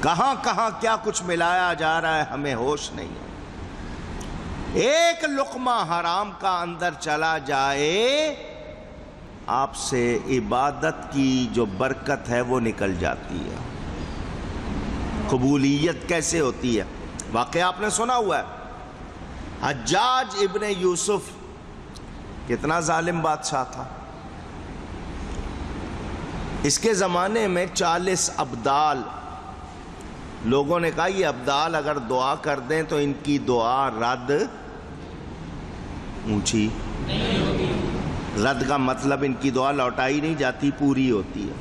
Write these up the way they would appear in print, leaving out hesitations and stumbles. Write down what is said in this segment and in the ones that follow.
کہاں کہاں کیا کچھ ملایا جا رہا ہے ہمیں ہوش نہیں ہے۔ ایک لقمہ حرام کا اندر چلا جائے، آپ سے عبادت کی جو برکت ہے وہ نکل جاتی ہے۔ قبولیت کیسے ہوتی ہے؟ واقعہ آپ نے سنا ہوا ہے، حجاج ابن یوسف کتنا ظالم بادشاہ تھا۔ اس کے زمانے میں 40 ابدال، لوگوں نے کہا یہ ابدال اگر دعا کر دیں تو ان کی دعا رد اونچی رد کا مطلب ان کی دعا لوٹائی نہیں جاتی، پوری ہوتی ہے۔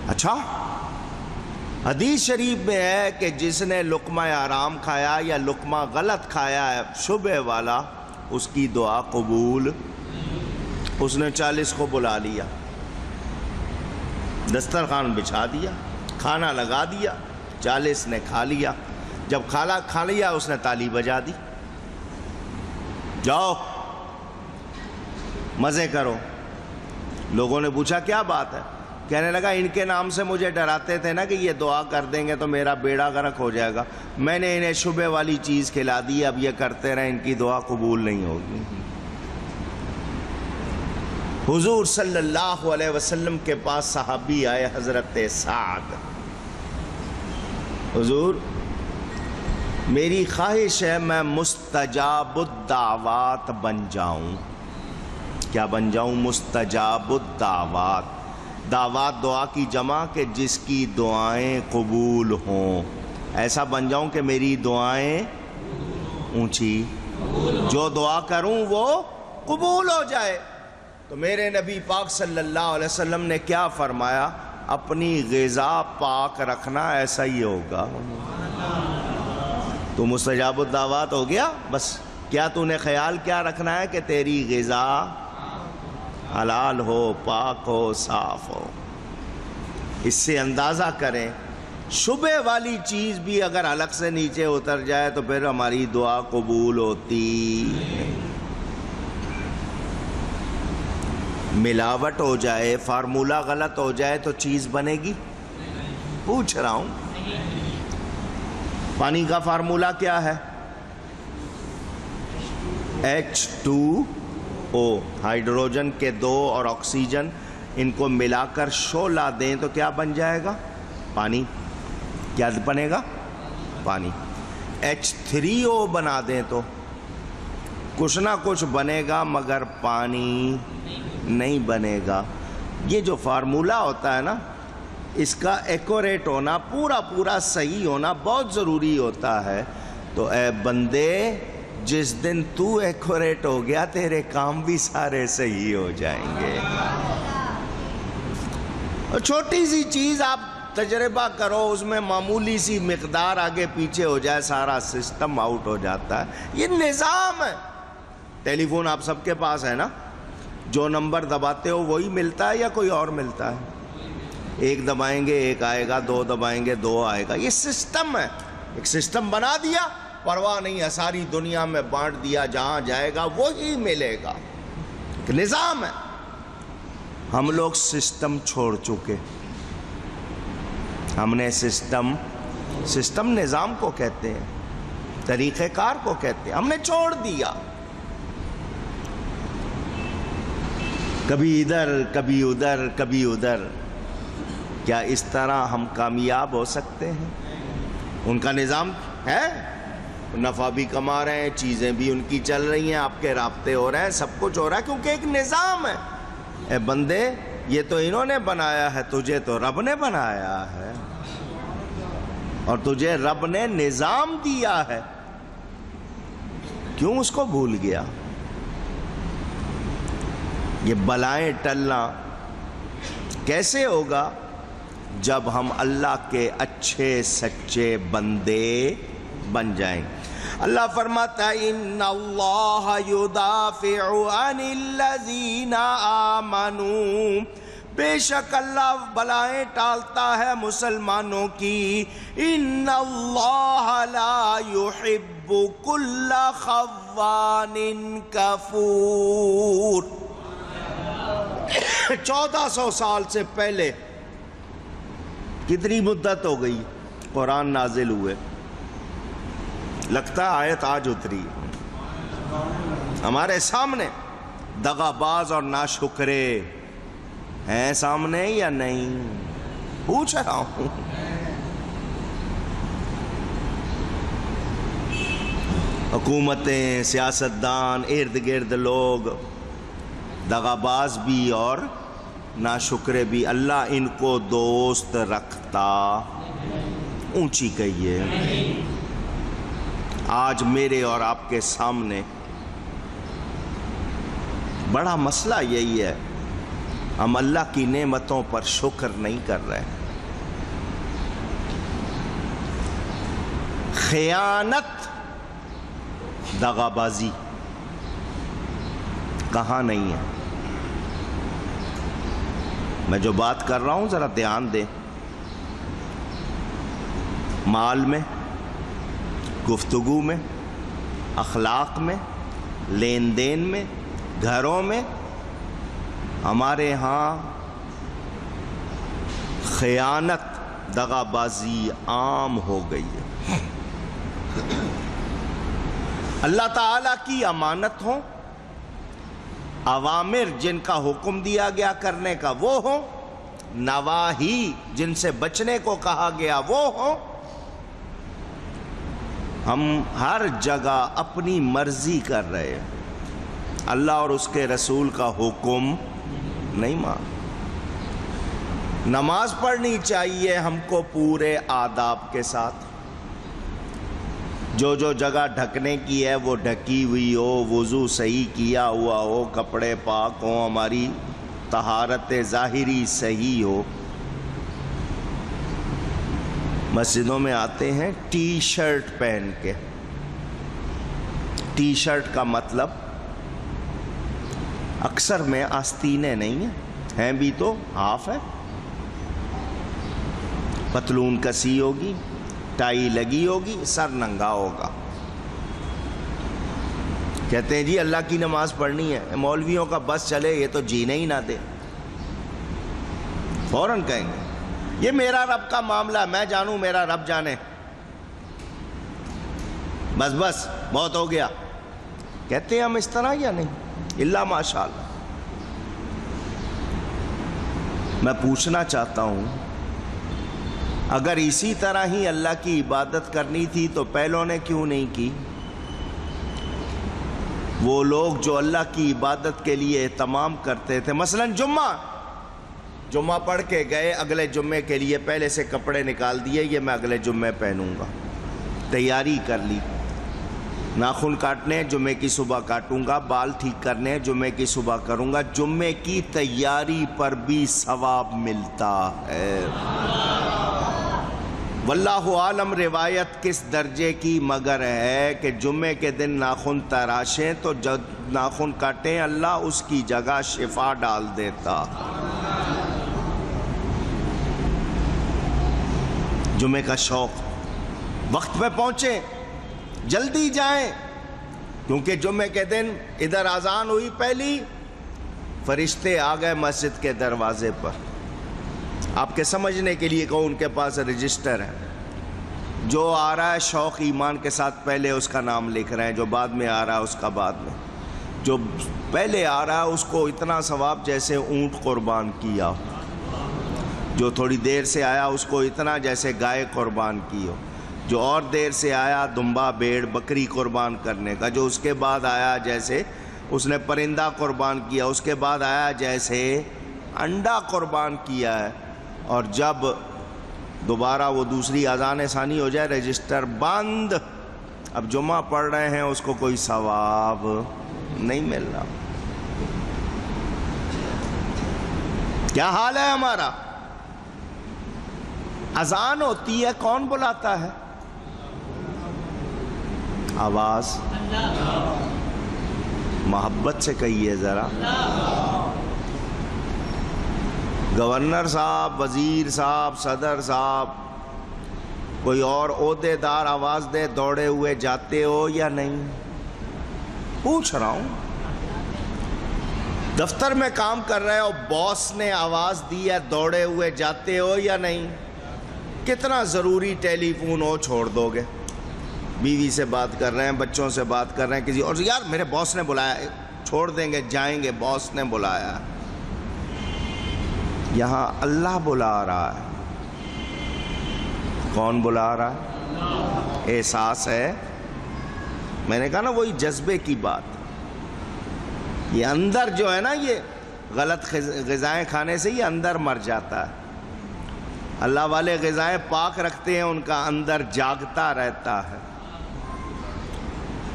اچھا، حدیث شریف میں ہے کہ جس نے لقمہ حرام کھایا یا لقمہ غلط کھایا ہے شبہ والا، اس کی دعا قبول۔ اس نے 40 کو بلا لیا، دسترخوان بچھا دیا، کھانا لگا دیا، 40 نے کھا لیا۔ جب کھا لیا اس نے تالی بجا دی، جاؤ مزے کرو۔ لوگوں نے پوچھا کیا بات ہے؟ کہنے لگا ان کے نام سے مجھے ڈراتے تھے نا کہ یہ دعا کر دیں گے تو میرا بیڑا غرق ہو جائے گا، میں نے انہیں شبہ والی چیز کھلا دی، اب یہ کرتے رہے، ان کی دعا قبول نہیں ہوگی۔ حضور صلی اللہ علیہ وسلم کے پاس صحابی آئے حضرت سعد، حضور میری خواہش ہے میں مستجاب الدعوات بن جاؤں۔ کیا بن جاؤں؟ مستجاب الدعوات۔ دعوات دعا کی جمع کہ جس کی دعائیں قبول ہوں، ایسا بن جاؤں کہ میری دعائیں اونچی، جو دعا کروں وہ قبول ہو جائے۔ تو میرے نبی پاک صلی اللہ علیہ وسلم نے کیا فرمایا؟ اپنی غذا پاک رکھنا، ایسا ہی ہوگا۔ تو مستجاب الدعوات ہو گیا۔ بس کیا تو نے خیال کیا رکھنا ہے کہ تیری غذا حلال ہو، پاک ہو، صاف ہو۔ اس سے اندازہ کریں شبہ والی چیز بھی اگر الگ سے نیچے اتر جائے تو پھر ہماری دعا قبول ہوتی نہیں۔ ملاوٹ ہو جائے، فارمولہ غلط ہو جائے تو چیز بنے گی؟ پوچھ رہا ہوں۔ پانی کا فارمولہ کیا ہے؟ H2O، ہائیڈروجن کے 2 اور آکسیجن، ان کو ملا کر شعلہ دیں تو کیا بن جائے گا؟ پانی۔ کیا بنے گا؟ پانی۔ H3O بنا دیں تو کچھ نہ کچھ بنے گا مگر پانی نہیں بنے گا۔ یہ جو فارمولہ ہوتا ہے نا، اس کا ایکوریٹ ہونا، پورا صحیح ہونا بہت ضروری ہوتا ہے۔ تو اے بندے، جس دن تو ایکوریٹ ہو گیا تیرے کام بھی سارے صحیح ہو جائیں گے۔ اور چھوٹی سی چیز آپ تجربہ کرو، اس میں معمولی سی مقدار آگے پیچھے ہو جائے، سارا سسٹم آؤٹ ہو جاتا ہے۔ یہ نظام ہے۔ ٹیلی فون آپ سب کے پاس ہے نا، جو نمبر دباتے ہو وہی ملتا ہے یا کوئی اور ملتا ہے؟ ایک دبائیں گے ایک آئے گا، 2 دبائیں گے 2 آئے گا۔ یہ سسٹم ہے، ایک سسٹم بنا دیا، پرواہ نہیں ہے، ساری دنیا میں بانٹ دیا، جہاں جائے گا وہی ملے گا۔ ایک نظام ہے۔ ہم لوگ سسٹم چھوڑ چکے، ہم نے سسٹم نظام کو کہتے ہیں، طریقہ کار کو کہتے ہیں، ہم نے چھوڑ دیا۔ کبھی ادھر کبھی ادھر کبھی ادھر۔ کیا اس طرح ہم کامیاب ہو سکتے ہیں؟ ان کا نظام ہے، نفع بھی کما رہے ہیں، چیزیں بھی ان کی چل رہی ہیں، آپ کے رابطے ہو رہے ہیں، سب کچھ ہو رہا ہے، کیونکہ ایک نظام ہے۔ اے بندے، یہ تو انہوں نے بنایا ہے، تجھے تو رب نے بنایا ہے، اور تجھے رب نے نظام دیا ہے، کیوں اس کو بھول گیا؟ یہ بلائیں ٹلنا کیسے ہوگا؟ جب ہم اللہ کے اچھے سچے بندے بن جائیں۔ اللہ فرماتا ہے ان اللہ یدافع عن الذین آمنوا، بے شک اللہ بلائیں ٹالتا ہے مسلمانوں کی۔ ان اللہ لا يحب كل خوان کفور۔ 1400 سال سے پہلے، کتنی مدت ہو گئی؟ قرآن نازل ہوئے، لگتا ہے آیت آج اتری ہمارے سامنے. دغا باز اور ناشکرے ہیں سامنے یا نہیں؟ پوچھ رہا ہوں. حکومتیں، سیاستدان، ارد گرد لوگ دغا باز بھی اور ناشکرے بھی. اللہ ان کو دوست رکھتا. اونچی کہیے. آج میرے اور آپ کے سامنے بڑا مسئلہ یہی ہے، ہم اللہ کی نعمتوں پر شکر نہیں کر رہے. خیانت، دغا بازی کہاں نہیں ہے؟ میں جو بات کر رہا ہوں ذرا دھیان دیں. مال میں، گفتگو میں، اخلاق میں، لین دین میں، گھروں میں ہمارے ہاں خیانت، دغا بازی عام ہو گئی ہے. اللہ تعالیٰ کی امانت ہو، اوامر جن کا حکم دیا گیا کرنے کا وہ ہو، نواہی جن سے بچنے کو کہا گیا وہ ہو، ہم ہر جگہ اپنی مرضی کر رہے ہیں. اللہ اور اس کے رسول کا حکم نہیں مان. نماز پڑھنی چاہیے ہم کو پورے آداب کے ساتھ. جو جو جگہ ڈھکنے کی ہے وہ ڈھکی ہوئی ہو، وضو صحیح کیا ہوا ہو، کپڑے پاک ہوں، ہماری طہارت ظاہری صحیح ہو. مسجدوں میں آتے ہیں ٹی شرٹ پہن کے. ٹی شرٹ کا مطلب اکثر میں آستینے نہیں ہیں بھی تو ہاف ہے. پتلون کسی ہوگی، ٹائی لگی ہوگی، سر ننگا ہوگا. کہتے ہیں جی اللہ کی نماز پڑھنی ہے. مولویوں کا بس چلے یہ تو جینے ہی نہ دے. فوراً کہیں گے یہ میرا رب کا معاملہ ہے، میں جانوں میرا رب جانے. بس بس بہت ہو گیا. کہتے ہیں ہم اس طرح یا نہیں؟ اللہ ماشاءاللہ. میں پوچھنا چاہتا ہوں اگر اسی طرح ہی اللہ کی عبادت کرنی تھی تو پہلوں نے کیوں نہیں کی؟ وہ لوگ جو اللہ کی عبادت کے لیے اہتمام کرتے تھے، مثلا جمعہ پڑھ کے گئے، اگلے جمعے کے لیے پہلے سے کپڑے نکال دیے، یہ میں اگلے جمعے پہنوں گا. تیاری کر لی. ناخن کاٹنے جمعے کی صبح کاٹوں گا، بال ٹھیک کرنے جمعے کی صبح کروں گا. جمعے کی تیاری پر بھی ثواب ملتا ہے. واللہ عالم روایت کس درجے کی مگر ہے کہ جمعے کے دن ناخن تراشیں تو جب ناخن کاٹیں اللہ اس کی جگہ شفا ڈال دیتا. جمعے کا شوق، وقت پہ پہنچیں، جلدی جائیں، کیونکہ جمعے کے دن ادھر اذان ہوئی پہلی، فرشتے آ گئے مسجد کے دروازے پر. آپ کے سمجھنے کے لیے کہو ان کے پاس رجسٹر ہے. جو آ رہا ہے شوق ایمان کے ساتھ پہلے اس کا نام لکھ رہے ہیں، جو بعد میں آ رہا ہے اس کا بعد میں. جو پہلے آ رہا ہے اس کو اتنا ثواب جیسے اونٹ قربان کیا، جو تھوڑی دیر سے آیا اس کو اتنا جیسے گائے قربان کی ہو، جو اور دیر سے آیا دمبا بھیڑ بکری قربان کرنے کا، جو اس کے بعد آیا جیسے اس نے پرندہ قربان کیا، اس کے بعد آیا جیسے انڈا قربان کیا ہے. اور جب دوبارہ وہ دوسری اذان ثانی ہو جائے رجسٹر بند. اب جمعہ پڑھ رہے ہیں اس کو کوئی ثواب نہیں مل رہا. کیا حال ہے ہمارا؟ اذان ہوتی ہے کون بلاتا ہے؟ آواز محبت سے کہیے ذرا. گورنر صاحب، وزیر صاحب، صدر صاحب، کوئی اور عہدے دار آواز دے دوڑے ہوئے جاتے ہو یا نہیں؟ پوچھ رہا ہوں. دفتر میں کام کر رہے ہو، باس نے آواز دی ہے، دوڑے ہوئے جاتے ہو یا نہیں؟ کتنا ضروری ٹیلی فون ہو چھوڑ دو گے؟ بیوی سے بات کر رہے ہیں، بچوں سے بات کر رہے ہیں، کسی اور سے، یار میرے باس نے بلایا، چھوڑ دیں گے، جائیں گے، باس نے بلایا۔ یہاں اللہ بلا رہا ہے۔ کون بلا رہا ہے؟ احساس ہے؟ میں نے کہا نا وہی جذبے کی بات۔ یہ اندر جو ہے نا، یہ غلط غذائیں کھانے سے یہ اندر مر جاتا ہے۔ اللہ والے غذائیں پاک رکھتے ہیں، ان کا اندر جاگتا رہتا ہے۔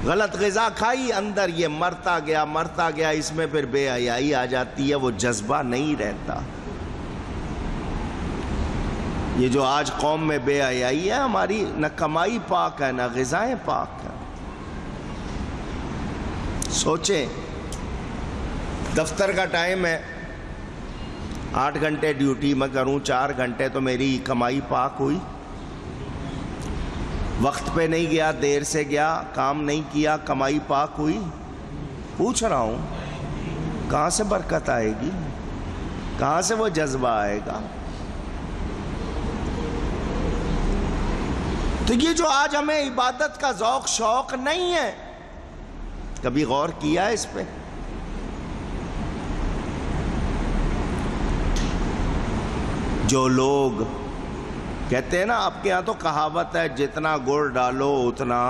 غلط غذا کھائی، اندر یہ مرتا گیا، اس میں پھر بے حیائی آ جاتی ہے، وہ جذبہ نہیں رہتا۔ یہ جو آج قوم میں بے حیائی ہے، ہماری نہ کمائی پاک ہے، نہ غذائیں پاک ہیں۔ سوچیں، دفتر کا ٹائم ہے، 8 گھنٹے ڈیوٹی میں کروں، 4 گھنٹے تو میری کمائی پاک ہوئی؟ وقت پہ نہیں گیا، دیر سے گیا، کام نہیں کیا، کمائی پاک ہوئی؟ پوچھ رہا ہوں، کہاں سے برکت آئے گی؟ کہاں سے وہ جذبہ آئے گا؟ تو یہ جو آج ہمیں عبادت کا ذوق شوق نہیں ہے، کبھی غور کیا ہے اس پہ؟ جو لوگ کہتے ہیں نا، آپ کے ہاں تو کہاوت ہے، جتنا گڑ ڈالو اتنا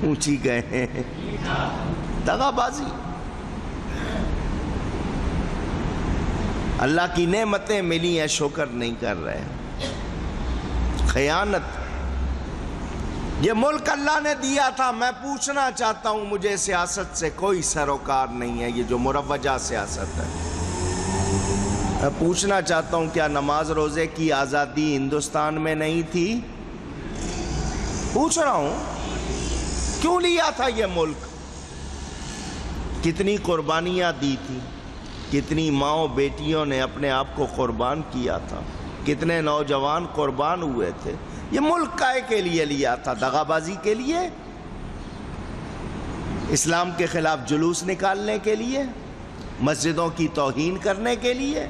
اونچی گئے، دغا بازی۔ اللہ کی نعمتیں ملی ہیں، شکر نہیں کر رہے، خیانت۔ یہ ملک اللہ نے دیا تھا، میں پوچھنا چاہتا ہوں، مجھے سیاست سے کوئی سروکار نہیں ہے، یہ جو مروجہ سیاست ہے، میں پوچھنا چاہتا ہوں، کیا نماز روزے کی آزادی ہندوستان میں نہیں تھی؟ پوچھ رہا ہوں، کیوں لیا تھا یہ ملک؟ کتنی قربانیاں دی تھی، کتنی ماؤں بیٹیوں نے اپنے آپ کو قربان کیا تھا، کتنے نوجوان قربان ہوئے تھے۔ یہ ملک کائے کے لیے لیا تھا؟ دغا بازی کے لیے؟ اسلام کے خلاف جلوس نکالنے کے لیے؟ مسجدوں کی توہین کرنے کے لیے؟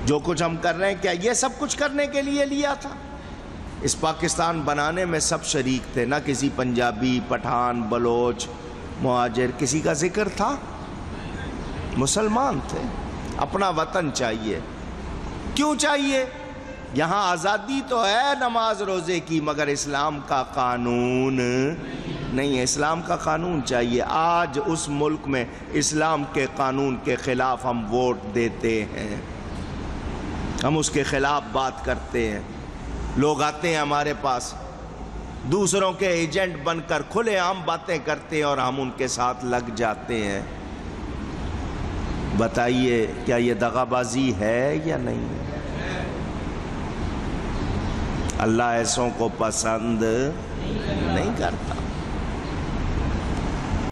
جو کچھ ہم کر رہے ہیں، کیا یہ سب کچھ کرنے کے لیے لیا تھا؟ اس پاکستان بنانے میں سب شریک تھے، نہ کسی پنجابی، پٹھان، بلوچ، مہاجر، کسی کا ذکر تھا؟ مسلمان تھے۔ اپنا وطن چاہیے۔ کیوں چاہیے؟ یہاں آزادی تو ہے نماز روزے کی، مگر اسلام کا قانون نہیں ہے۔ اسلام کا قانون چاہیے۔ آج اس ملک میں اسلام کے قانون کے خلاف ہم ووٹ دیتے ہیں، ہم اس کے خلاف بات کرتے ہیں۔ لوگ آتے ہیں ہمارے پاس، دوسروں کے ایجنٹ بن کر کھلے عام باتیں کرتے ہیں اور ہم ان کے ساتھ لگ جاتے ہیں۔ بتائیے، کیا یہ دغا بازی ہے یا نہیں ہے؟ اللہ ایسوں کو پسند نہیں کرتا۔